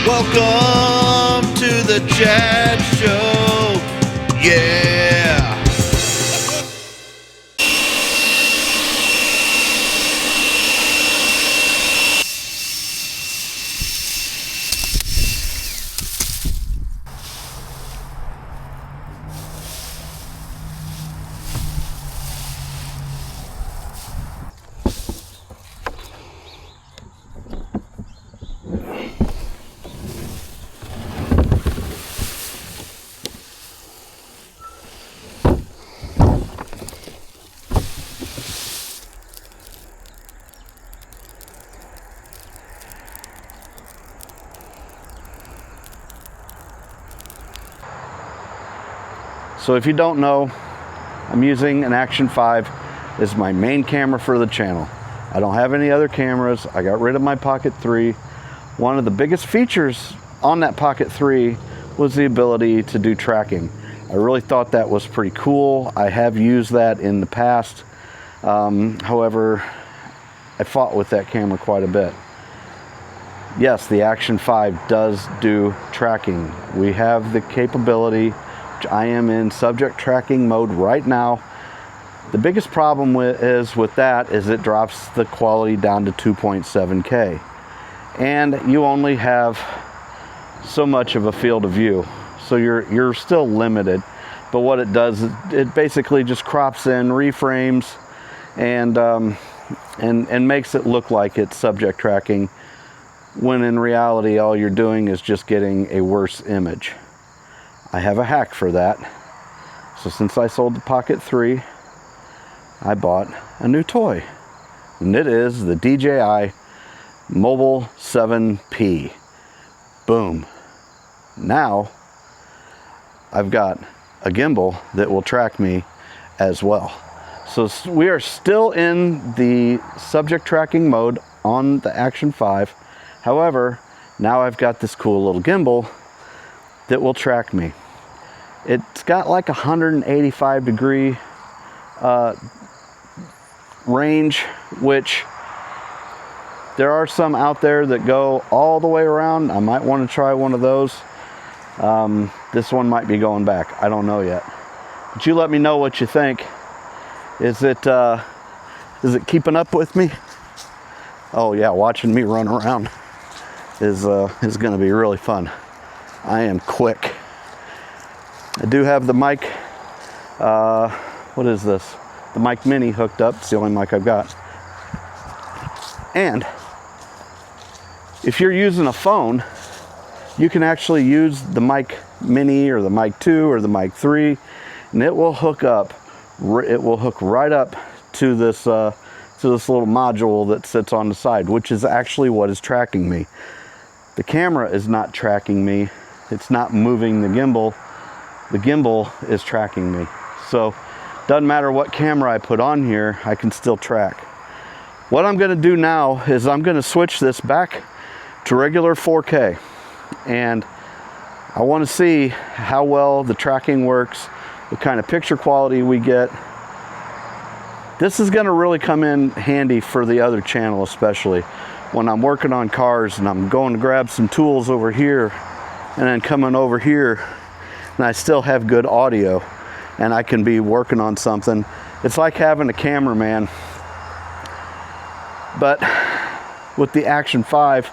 Welcome to the Chad Show. Yeah. So if you don't know, I'm using an Action 5 as my main camera for the channel. I don't have any other cameras. I got rid of my Pocket 3. One of the biggest features on that Pocket 3 was the ability to do tracking. I really thought that was pretty cool. I have used that in the past. However, I fought with that camera quite a bit. Yes, the Action 5 does do tracking. We have the capability. I am in subject tracking mode right now. The biggest problem with that is it drops the quality down to 2.7K, and you only have so much of a field of view, so you're still limited. But what it does is it basically just crops in, reframes, and makes it look like it's subject tracking, when in reality all you're doing is just getting a worse image. I have a hack for that. So since I sold the Pocket 3, I bought a new toy. And it is the DJI Mobile 7P. Boom. Now, I've got a gimbal that will track me as well. So we are still in the subject tracking mode on the Action 5. However, now I've got this cool little gimbal that will track me. It's got like 185 degree range, which there are some out there that go all the way around. I might want to try one of those. This one might be going back. I don't know yet. But you let me know what you think. Is it keeping up with me? Oh yeah, watching me run around is going to be really fun. I am quick. I do have the mic, what is this? The mic mini hooked up. It's the only mic I've got. And if you're using a phone, you can actually use the mic mini or the mic 2 or the mic 3, and it will hook up. It will hook right up to this little module that sits on the side, which is actually what is tracking me. The camera is not tracking me. It's not moving the gimbal. The gimbal is tracking me. So doesn't matter what camera I put on here, I can still track. What I'm going to do now is I'm going to switch this back to regular 4K, and I want to see how well the tracking works, what kind of picture quality we get. This is going to really come in handy for the other channel, especially when I'm working on cars and I'm going to grab some tools over here and then coming over here, and I still have good audio and I can be working on something. It's like having a cameraman. But with the Action 5,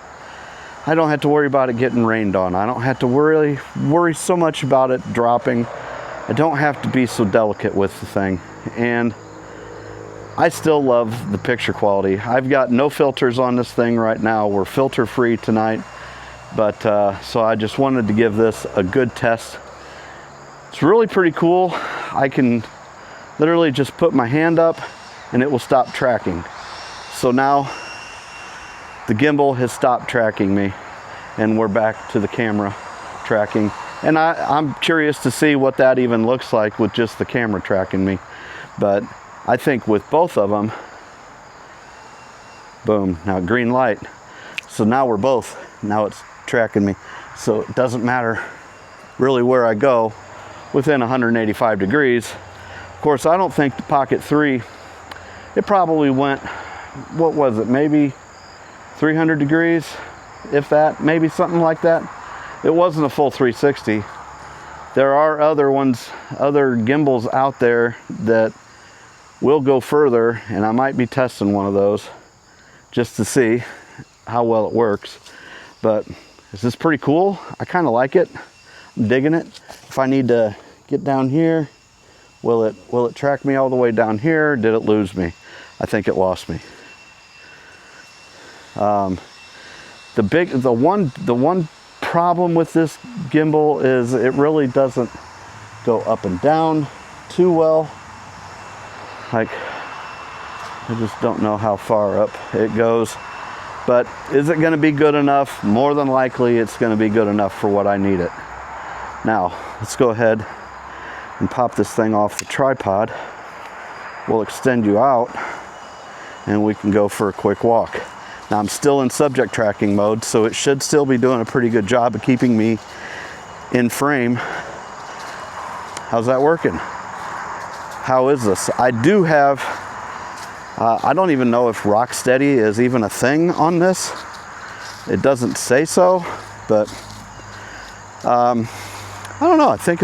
I don't have to worry about it getting rained on. I don't have to worry so much about it dropping. I don't have to be so delicate with the thing. And I still love the picture quality. I've got no filters on this thing right now. We're filter free tonight. But so I just wanted to give this a good test. It's really pretty cool. I can literally just put my hand up and it will stop tracking. So now the gimbal has stopped tracking me and we're back to the camera tracking. And I'm curious to see what that even looks like with just the camera tracking me. But I think with both of them, boom, now green light. So now we're both, now it's tracking me. So it doesn't matter really where I go within 185 degrees. Of course, I don't think the Pocket 3, it probably went, what was it, maybe 300 degrees if that, maybe something like that. It wasn't a full 360. There are other ones, other gimbals out there that will go further, and I might be testing one of those just to see how well it works. But this is pretty cool. I kind of like it. I'm digging it. If I need to get down here, will it track me all the way down here? Did it lose me? I think it lost me. The one problem with this gimbal is it really doesn't go up and down too well. Like, I just don't know how far up it goes. But is it going to be good enough? More than likely it's going to be good enough for what I need it. Now, let's go ahead and pop this thing off the tripod. We'll extend you out and we can go for a quick walk. Now, I'm still in subject tracking mode, so it should still be doing a pretty good job of keeping me in frame. How's that working? How is this? I do have, I don't even know if rock steady is even a thing on this. It doesn't say so, but I don't know. I think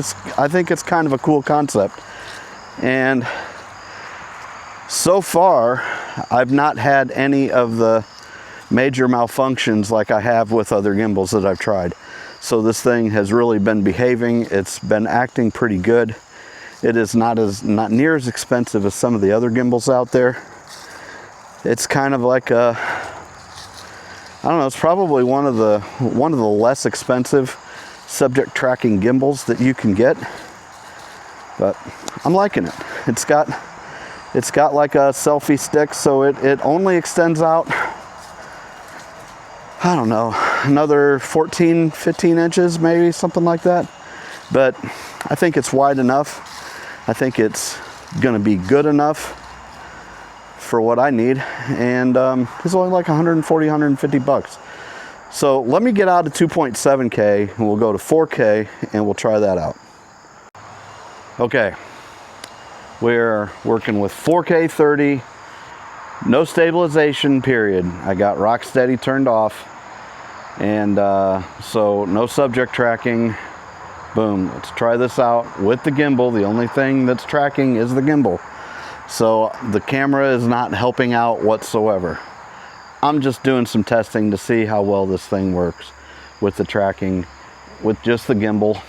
it's kind of a cool concept. And so far, I've not had any of the major malfunctions like I have with other gimbals that I've tried. So this thing has really been behaving. It's been acting pretty good. It is not near as expensive as some of the other gimbals out there. It's kind of like a, I don't know, it's probably one of the less expensive subject tracking gimbals that you can get. But I'm liking it. It's got like a selfie stick, so it only extends out, I don't know, another 14, 15 inches, maybe, something like that. But I think it's wide enough. I think it's gonna be good enough for what I need. And it's only like 140, 150 bucks. So let me get out of 2.7K and we'll go to 4K and we'll try that out. Okay, we're working with 4K 30, no stabilization period. I got rock steady turned off, and so no subject tracking. Boom, let's try this out with the gimbal. The only thing that's tracking is the gimbal. So the camera is not helping out whatsoever. I'm just doing some testing to see how well this thing works with the tracking, with just the gimbal.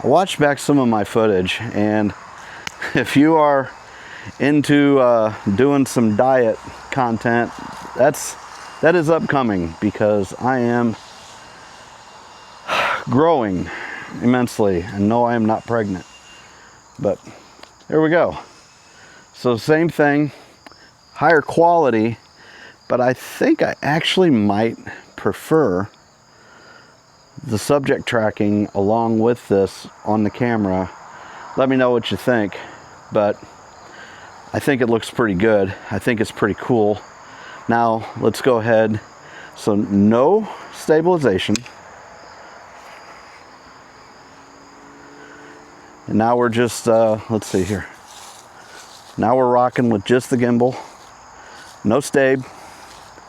I watched back some of my footage, and if you are into doing some diet content, that is upcoming, because I am growing immensely, and no, I am not pregnant. But there we go. So same thing, higher quality, but I think I actually might prefer the subject tracking along with this on the camera. Let me know what you think, but I think it looks pretty good. I think it's pretty cool. Now let's go ahead. So no stabilization. And now we're just, let's see here. Now we're rocking with just the gimbal. No stabe,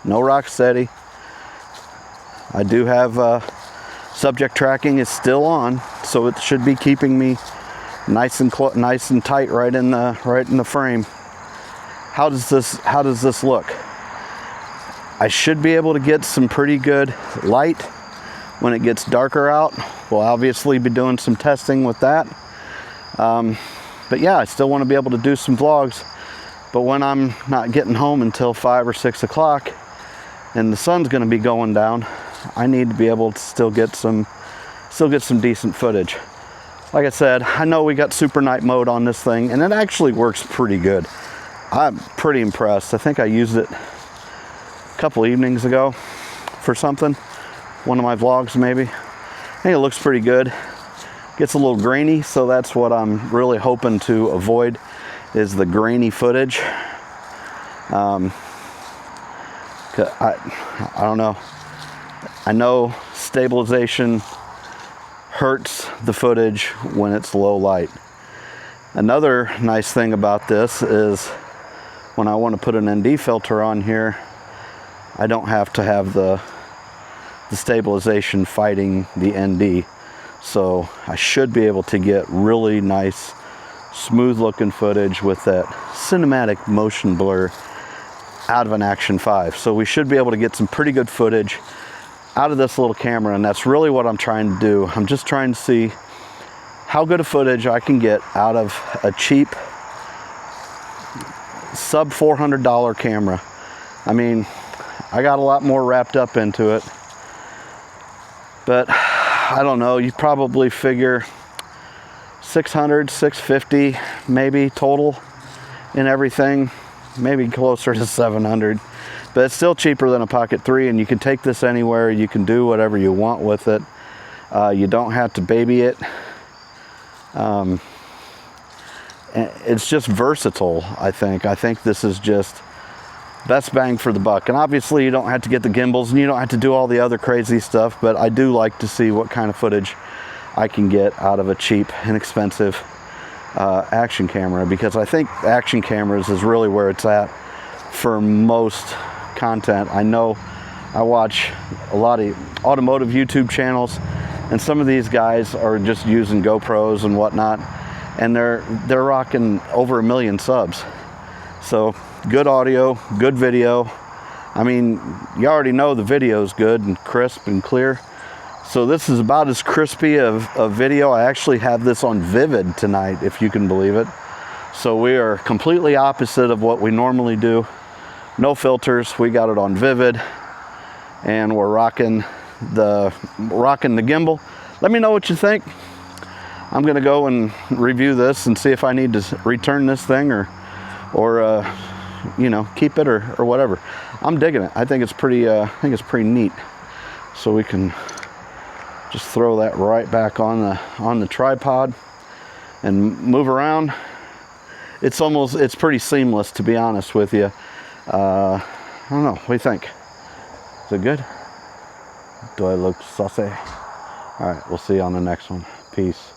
no rock steady. I do have subject tracking is still on, so it should be keeping me nice and tight right in the frame. How does this look? I should be able to get some pretty good light when it gets darker out. We'll obviously be doing some testing with that. But yeah, I still want to be able to do some vlogs. But when I'm not getting home until 5 or 6 o'clock and the sun's going to be going down, I need to be able to still get some decent footage. Like I said, I know we got super night mode on this thing, and it actually works pretty good. I'm pretty impressed. I think I used it a couple evenings ago for something, one of my vlogs maybe. I think it looks pretty good. Gets a little grainy, so that's what I'm really hoping to avoid, is the grainy footage. I don't know. I know stabilization hurts the footage when it's low light. Another nice thing about this is when I want to put an ND filter on here, I don't have to have the the stabilization fighting the ND. So I should be able to get really nice, smooth looking footage with that cinematic motion blur out of an Action 5. So we should be able to get some pretty good footage out of this little camera, and that's really what I'm trying to do. I'm just trying to see how good a footage I can get out of a cheap sub $400 camera. I mean, I got a lot more wrapped up into it, but I don't know, you probably figure 600, 650 maybe total in everything, maybe closer to 700, but it's still cheaper than a Pocket 3, and you can take this anywhere. You can do whatever you want with it. You don't have to baby it. It's just versatile, I think. I think this is just best bang for the buck. And obviously you don't have to get the gimbals and you don't have to do all the other crazy stuff, but I do like to see what kind of footage I can get out of a cheap, inexpensive action camera, because I think action cameras is really where it's at for most content. I know I watch a lot of automotive YouTube channels, and some of these guys are just using GoPros and whatnot, and they're rocking over 1 million subs. So good audio, good video. I mean, you already know the video is good and crisp and clear. So this is about as crispy of video. I actually have this on Vivid tonight, if you can believe it. So we are completely opposite of what we normally do. No filters, we got it on Vivid, and we're rocking the gimbal. Let me know what you think. I'm gonna go and review this and see if I need to return this thing or you know, keep it or whatever. I'm digging it. I think it's pretty neat. So we can just throw that right back on the tripod and move around. It's pretty seamless, to be honest with you. I don't know, what do you think? Is it good? Do I look saucy? All right, we'll see you on the next one. Peace.